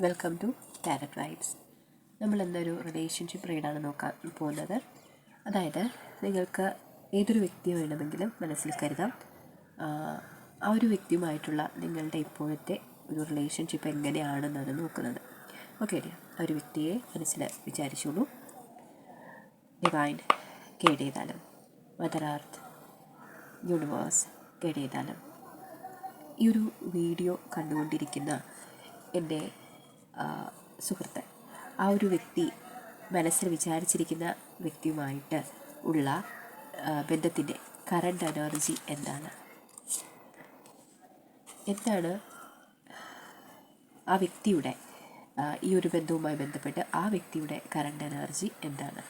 Welcome to tarot vibes. നമ്മൾ എന്നൊരു relationship റീഡാണ് നോക്കാൻ പോകുന്നത്. അതായത് നിങ്ങൾക്ക് ഏതൊരു വ്യക്തിയെ വേണമെങ്കിലും മനസ്സിൽ കരുതാം. ആ ഒരു വ്യക്തിയുമായിട്ടുള്ള നിങ്ങളുടെ ഇപ്പോഴത്തെ ഒരു റിലേഷൻഷിപ്പ് എങ്ങനെയാണെന്നാണ് നോക്കുന്നത്. ഓക്കെ അല്ലേ? ആ ഒരു വ്യക്തിയെ മനസ്സിൽ വിചാരിച്ചോളൂ. ഡിവൈൻ ഗൈഡ് ചെയ്താലും, മദർ എർത്ത്, യൂണിവേഴ്സ് ഗൈഡ് ചെയ്താലും, ഈ ഒരു വീഡിയോ കണ്ടുകൊണ്ടിരിക്കുന്ന എൻ്റെ സുഹൃത്ത്, ആ ഒരു വ്യക്തി മനസ്സിൽ വിചാരിച്ചിരിക്കുന്ന വ്യക്തിയുമായിട്ട് ഉള്ള ബന്ധത്തിൻ്റെ കറണ്ട് എനർജി എന്താണ് ആ വ്യക്തിയുടെ ഈ ഒരു ബന്ധവുമായി ബന്ധപ്പെട്ട് ആ വ്യക്തിയുടെ കറണ്ട് എനർജി എന്താണ്?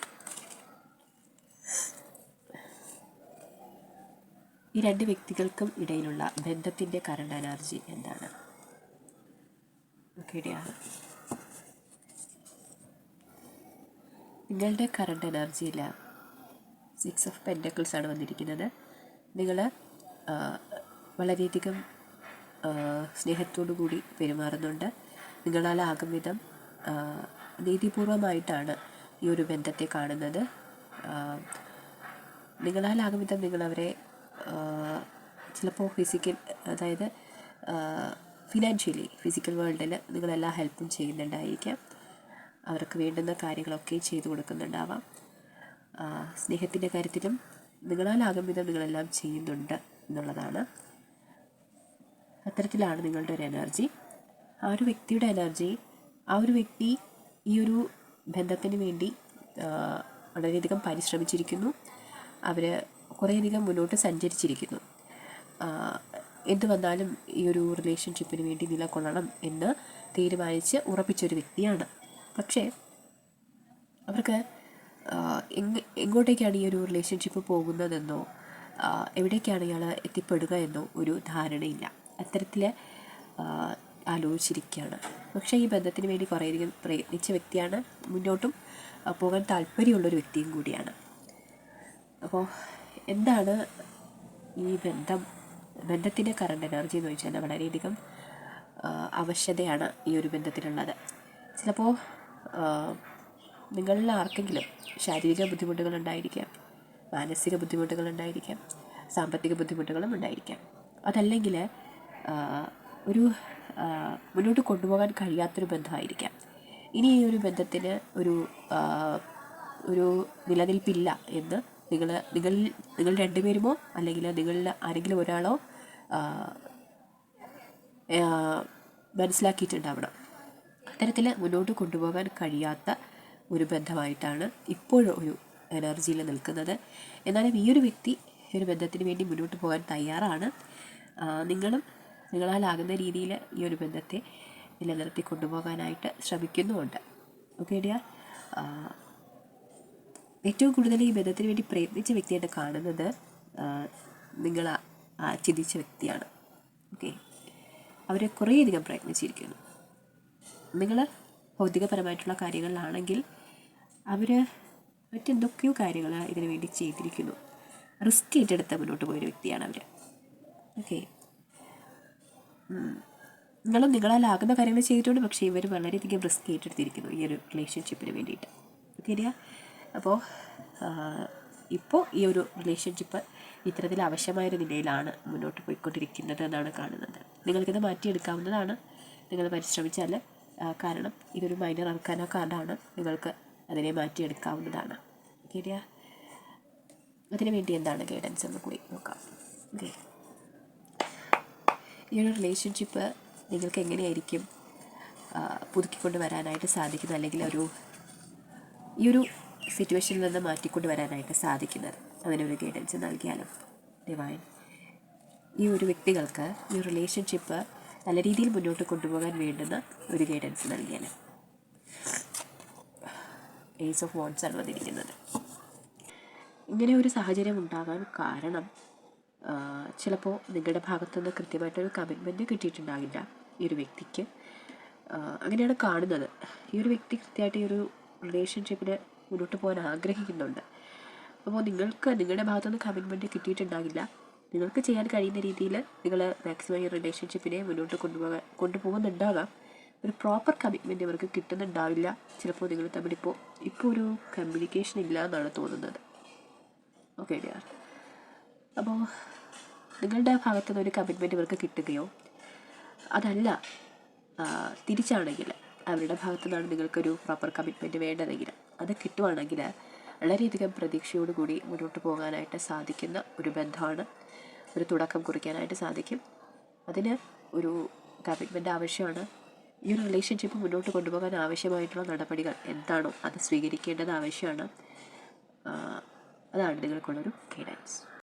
ഈ രണ്ട് വ്യക്തികൾക്കും ഇടയിലുള്ള ബന്ധത്തിൻ്റെ കറണ്ട് എനർജി എന്താണ്? ഓക്കെയാണ്. നിങ്ങളുടെ കറണ്ട് എനർജിയിൽ 6 ഓഫ് പെൻറ്റക്കിൾസ് ആണ് വന്നിരിക്കുന്നത്. നിങ്ങൾ വളരെയധികം സ്നേഹത്തോടു കൂടി പെരുമാറുന്നുണ്ട്. നിങ്ങളാലാകും വിധം നീതിപൂർവമായിട്ടാണ് ഈ ഒരു ബന്ധത്തെ കാണുന്നത്. നിങ്ങളാലാകും വിധം നിങ്ങളവരെ ചിലപ്പോൾ അതായത് ഫിസിക്കൽ വേൾഡിൽ നിങ്ങളെല്ലാ ഹെൽപ്പും ചെയ്യുന്നുണ്ടായിരിക്കാം. അവർക്ക് വേണ്ടുന്ന കാര്യങ്ങളൊക്കെ ചെയ്തു കൊടുക്കുന്നുണ്ടാവാം. സ്നേഹത്തിൻ്റെ കാര്യത്തിലും നിങ്ങളാലാകും വിധം നിങ്ങളെല്ലാം ചെയ്യുന്നുണ്ട് എന്നുള്ളതാണ്. അത്തരത്തിലാണ് നിങ്ങളുടെ ഒരു എനർജി. ആ ഒരു വ്യക്തിയുടെ എനർജി, ആ ഒരു വ്യക്തി ഈ ഒരു ബന്ധത്തിന് വേണ്ടി വളരെയധികം പരിശ്രമിച്ചിരിക്കുന്നു. അവർ കുറേയധികം മുന്നോട്ട് സഞ്ചരിച്ചിരിക്കുന്നു. എന്ത് വന്നാലും ഈ ഒരു റിലേഷൻഷിപ്പിന് വേണ്ടി നിലകൊള്ളണം എന്ന് തീരുമാനിച്ച് ഉറപ്പിച്ചൊരു വ്യക്തിയാണ്. പക്ഷേ അവർക്ക് എങ്ങോട്ടേക്കാണ് ഈ ഒരു റിലേഷൻഷിപ്പ് പോകുന്നതെന്നോ എവിടേക്കാണ് ഇയാൾ എത്തിപ്പെടുക എന്നോ ഒരു ധാരണയില്ല. അത്തരത്തിൽ ആലോചിച്ചിരിക്കുകയാണ്. പക്ഷേ ഈ ബന്ധത്തിന് വേണ്ടി കുറേയധികം പ്രയത്നിച്ച വ്യക്തിയാണ്. മുന്നോട്ടും പോകാൻ താല്പര്യമുള്ളൊരു വ്യക്തിയും കൂടിയാണ്. അപ്പോൾ എന്താണ് ഈ ബന്ധത്തിൻ്റെ കറണ്ട് എനർജി എന്ന് ചോദിച്ചാൽ വളരെയധികം ആവശ്യതയാണ് ഈ ഒരു ബന്ധത്തിലുള്ളത്. ചിലപ്പോൾ നിങ്ങളിൽ ആർക്കെങ്കിലും ശാരീരിക ബുദ്ധിമുട്ടുകൾ ഉണ്ടായിരിക്കാം, മാനസിക ബുദ്ധിമുട്ടുകൾ ഉണ്ടായിരിക്കാം, സാമ്പത്തിക ബുദ്ധിമുട്ടുകളും ഉണ്ടായിരിക്കാം. അതല്ലെങ്കിൽ ഒരു മുന്നോട്ട് കൊണ്ടുപോകാൻ കഴിയാത്തൊരു ബന്ധമായിരിക്കാം. ഇനി ഈ ഒരു ബന്ധത്തിന് ഒരു നിലനിൽപ്പില്ല എന്ന് നിങ്ങൾ രണ്ടുപേരുമോ അല്ലെങ്കിൽ നിങ്ങളിൽ ആരെങ്കിലും ഒരാളോ മനസ്സിലാക്കിയിട്ടുണ്ടാവണം. അത്തരത്തിൽ മുന്നോട്ട് കൊണ്ടുപോകാൻ കഴിയാത്ത ഒരു ബന്ധമായിട്ടാണ് ഇപ്പോഴും ഒരു എനർജിയിൽ നിൽക്കുന്നത്. എന്നാലും ഈ ഒരു വ്യക്തി ഈ ഒരു ബന്ധത്തിന് വേണ്ടി മുന്നോട്ട് പോകാൻ തയ്യാറാണ്. നിങ്ങളാലാകുന്ന രീതിയിൽ ഈ ഒരു ബന്ധത്തെ നിലനിർത്തി കൊണ്ടുപോകാനായിട്ട് ശ്രമിക്കുന്നുമുണ്ട്. ഓക്കെ ഡിയർ, ഏറ്റവും കൂടുതൽ ഈ ബന്ധത്തിന് വേണ്ടി പ്രയത്നിച്ച വ്യക്തിയായിട്ട് കാണുന്നത് നിങ്ങൾ ചിന്തിച്ച വ്യക്തിയാണ്. ഓക്കെ, അവർ കുറേയധികം പ്രയത്നിച്ചിരിക്കുന്നു. നിങ്ങൾ ഭൗതികപരമായിട്ടുള്ള കാര്യങ്ങളിലാണെങ്കിൽ അവർ മറ്റെന്തൊക്കെയോ കാര്യങ്ങൾ ഇതിനു വേണ്ടി ചെയ്തിരിക്കുന്നു. റിസ്ക് ഏറ്റെടുത്ത് മുന്നോട്ട് പോയൊരു വ്യക്തിയാണ് അവർ. ഓക്കെ, നിങ്ങളാലാകുന്ന കാര്യങ്ങൾ ചെയ്തിട്ടുണ്ട്. പക്ഷേ ഇവർ വളരെയധികം റിസ്ക് ഏറ്റെടുത്തിരിക്കുന്നു ഈ ഒരു റിലേഷൻഷിപ്പിന് വേണ്ടിയിട്ട്. ഓക്കെ ഡിയർ, അപ്പോൾ ഇപ്പോൾ ഈ ഒരു റിലേഷൻഷിപ്പ് ഇത്തരത്തിൽ ആവശ്യമായൊരു നിലയിലാണ് മുന്നോട്ട് പോയിക്കൊണ്ടിരിക്കുന്നത് എന്നാണ് കാണുന്നത്. നിങ്ങൾക്കിത് മാറ്റിയെടുക്കാവുന്നതാണ് നിങ്ങൾ പരിശ്രമിച്ചാൽ. കാരണം ഇതൊരു മൈനർ അർക്കാന കാർഡാണ്. നിങ്ങൾക്ക് അതിനെ മാറ്റിയെടുക്കാവുന്നതാണ്. ഓക്കെ, അതിനു വേണ്ടി എന്താണ് ഗൈഡൻസ് എന്ന് കൂടി നോക്കാം. ഓക്കെ, ഈ ഒരു റിലേഷൻഷിപ്പ് നിങ്ങൾക്ക് എങ്ങനെയായിരിക്കും പുതുക്കിക്കൊണ്ട് വരാനായിട്ട് സാധിക്കുന്നത്, അല്ലെങ്കിൽ ഈ ഒരു സിറ്റുവേഷനിൽ നിന്ന് മാറ്റിക്കൊണ്ട് വരാനായിട്ട് സാധിക്കുന്നത്, അതിനൊരു ഗൈഡൻസ് നൽകിയാലും ഡിവൈൻ ഈ ഒരു വ്യക്തികൾക്ക് ഈ റിലേഷൻഷിപ്പ് നല്ല രീതിയിൽ മുന്നോട്ട് കൊണ്ടുപോകാൻ വേണ്ടുന്ന ഒരു ഗൈഡൻസ് നൽകിയാലും. ഏസ് ഓഫ് വാൻഡ്സ് ആണ് വന്നിരിക്കുന്നത്. ഇങ്ങനെ ഒരു സാഹചര്യം ഉണ്ടാകാൻ കാരണം ചിലപ്പോൾ നിങ്ങളുടെ ഭാഗത്തുനിന്ന് കൃത്യമായിട്ടൊരു കമ്മിറ്റ്മെൻറ്റ് കിട്ടിയിട്ടുണ്ടാകില്ല ഈ ഒരു വ്യക്തിക്ക്. അങ്ങനെയാണ് കാണുന്നത്. ഈ ഒരു വ്യക്തി കൃത്യമായിട്ട് ഈ ഒരു റിലേഷൻഷിപ്പിന് മുന്നോട്ട് പോകാൻ ആഗ്രഹിക്കുന്നുണ്ട്. അപ്പോൾ നിങ്ങൾക്ക് നിങ്ങളുടെ ഭാഗത്തുനിന്ന് കമ്മിറ്റ്മെൻറ്റ് കിട്ടിയിട്ടുണ്ടാകില്ല. നിങ്ങൾക്ക് ചെയ്യാൻ കഴിയുന്ന രീതിയിൽ നിങ്ങൾ മാക്സിമം ഈ റിലേഷൻഷിപ്പിനെ മുന്നോട്ട് കൊണ്ടുപോകുന്നുണ്ടാകാം. ഒരു പ്രോപ്പർ കമ്മിറ്റ്മെൻറ്റ് ഇവർക്ക് കിട്ടുന്നുണ്ടാവില്ല. ചിലപ്പോൾ നിങ്ങൾ തമ്മിൽ ഇപ്പോൾ ഒരു കമ്മ്യൂണിക്കേഷൻ ഇല്ല എന്നാണ് തോന്നുന്നത്. Okay dear. അപ്പോൾ നിങ്ങളുടെ ഭാഗത്തു നിന്ന് ഒരു കമ്മിറ്റ്മെൻറ്റ് ഇവർക്ക് കിട്ടുകയോ അതല്ല തിരിച്ചാണെങ്കിൽ അവരുടെ ഭാഗത്തു നിന്നാണ് നിങ്ങൾക്കൊരു പ്രോപ്പർ കമ്മിറ്റ്മെൻറ്റ് വേണ്ടതെങ്കിൽ അത് കിട്ടുവാണെങ്കിൽ വളരെയധികം പ്രതീക്ഷയോടുകൂടി മുന്നോട്ട് പോകാനായിട്ട് സാധിക്കുന്ന ഒരു ബന്ധമാണ്. ഒരു തുടക്കം കുറിക്കാനായിട്ട് സാധിക്കും. അതിന് ഒരു കമ്മിറ്റ്മെൻറ്റ് ആവശ്യമാണ്. ഈ ഒരു റിലേഷൻഷിപ്പ് മുന്നോട്ട് കൊണ്ടുപോകാൻ ആവശ്യമായിട്ടുള്ള നടപടികൾ എന്താണോ അത് സ്വീകരിക്കേണ്ടത് ആവശ്യമാണ്. അതാണ് നിങ്ങൾക്കുള്ളൊരു ഗൈഡൻസ്.